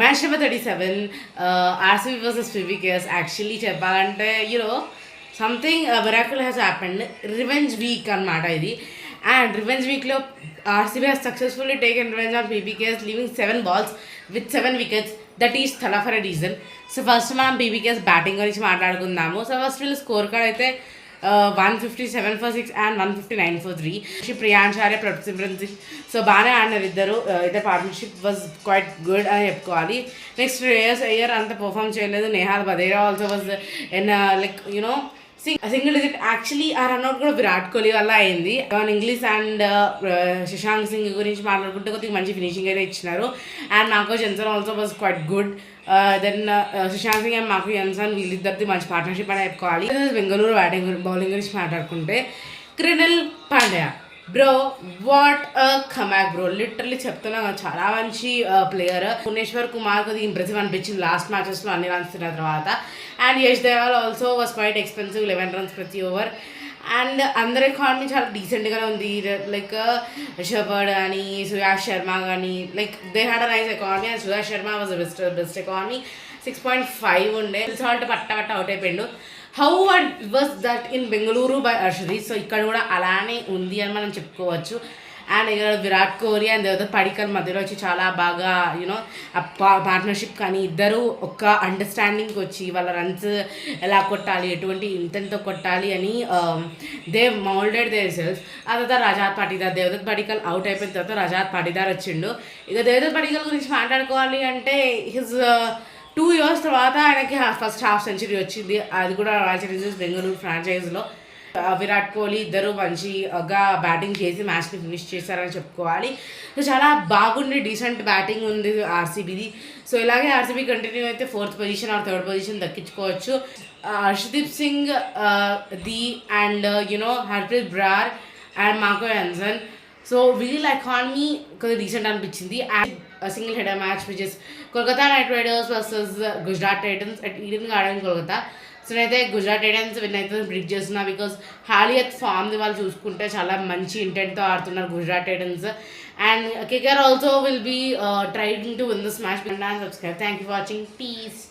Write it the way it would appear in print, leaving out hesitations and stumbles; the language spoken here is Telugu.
Match number 37 RCB versus PBKS. Actually చెప్పాలంటే something miracle has happened. Revenge week అనమాట ఇది. అండ్ రివెంజ్ వీక్లో RCB has successfully taken revenge on PBKS, leaving 7 balls with 7 wickets. That is Thala for a reason. So first మనం పీవీకేఎస్ బ్యాటింగ్ గురించి మాట్లాడుకుందాము. సో ఫస్ట్ వీళ్ళు స్కోర్ కార్డ్ అయితే 157 for 6 and 159 for 3. Priyansh Arya, Prabhsimran Singh so బాగానే ఆడినారు ఇద్దరు పార్ట్నర్షిప్ వాజ్ క్వైట్ గుడ్ అని చెప్పుకోవాలి. నెక్స్ట్ శ్రేయస్ అయ్యర్ అంత పర్ఫామ్ చేయలేదు. Nehal Wadhera also was in single digit. Actually ఆ రన్అట్ కూడా విరాట్ కోహ్లీ వల్ల అయింది. ఇంగ్లీష్ అండ్ శశాంక్ సింగ్ గురించి మాట్లాడుకుంటే కొద్దిగా మంచి ఫినిషింగ్ అయితే ఇచ్చినారు. And Marco Jansen also was quite good. Then Shashank Singh and Marco Jansen వీళ్ళిద్దరిది మంచి పార్ట్నర్షిప్ అని చెప్పుకోవాలి. బెంగళూరు బౌలింగ్ గురించి మాట్లాడుకుంటే Krunal Pandya bro, what comeback bro, literally చెప్తున్నా చాలా మంచి ప్లేయర్. భువనేశ్వర్ కుమార్ కొద్దిగా ఇంప్రెసివ్ అనిపించింది లాస్ట్ మ్యాచెస్లో అన్ని రన్స్ తిన్న తర్వాత. And Yash Dayal also was quite expensive, 11 runs ప్రతి ఓవర్. అండ్ అందరి ఎకానమీ చాలా డీసెంట్గానే ఉంది. లైక్ షెపర్డ్ కానీ సుయాష్ శర్మ కానీ they had a nice economy. And Suyash Sharma was best economy. 6.5 ఉండే. సాల్ట్ పట్ట అవుట్ అయిపోయిండు. How was that in Bengaluru by Arshdeep. So ఇక్కడ కూడా అలానే ఉంది అని మనం చెప్పుకోవచ్చు. అండ్ ఇక్కడ విరాట్ కోహ్లీ అండ్ దేవదత్ పడిక్కల్ మధ్యలో వచ్చి చాలా బాగా పార్ట్నర్షిప్ కానీ ఇద్దరు ఒక అండర్స్టాండింగ్కి వచ్చి వాళ్ళ రన్స్ ఎలా కొట్టాలి, ఎటువంటి ఇంటెంట్తో కొట్టాలి అని దే మౌల్డెడ్ దేర్ సెల్ఫ్. ఆ తర్వాత రజాత్ పాటీదార్, దేవదత్ పడిక్కల్ అవుట్ అయిపోయిన తర్వాత రజాత్ పాటీదార్ వచ్చిండు. ఇక దేవదత్ పడిక్కల్ గురించి మాట్లాడుకోవాలి అంటే హిజ్ 2 years తర్వాత ఆయనకి ఫస్ట్ హాఫ్ సెంచరీ వచ్చింది. అది కూడా రాయల్ ఛాలెంజర్స్ బెంగళూరు ఫ్రాంచైజ్లో. విరాట్ కోహ్లీ ఇద్దరు మంచిగా బ్యాటింగ్ చేసి మ్యాచ్ని ఫినిష్ చేశారని చెప్పుకోవాలి. సో చాలా బాగుంది, డీసెంట్ బ్యాటింగ్ ఉంది ఆర్సీబీది. సో ఇలాగే ఆర్సీబీ కంటిన్యూ అయితే 4th position or 3rd position దక్కించుకోవచ్చు. Arshdeep Singh and Harpreet Brar and Marco Jansen. So వీళ్ళ ఎకానమీ కొద్దిగా డీసెంట్ అనిపించింది. And single header match which is Kolkata Knight Riders versus Gujarat Titans at Eden Garden Kolkata. So నేనైతే గుజరాత్ టైటన్స్ విన్ అయితే ప్రిడిక్ట్ చేస్తున్నా. బికాస్ హాలియత్ ఫామ్ది వాళ్ళు చూసుకుంటే చాలా మంచి ఇంటెంట్తో ఆడుతున్నారు Gujarat Titans. And KKR also will be trying to win this match. And subscribe. Thank you for watching. Piece.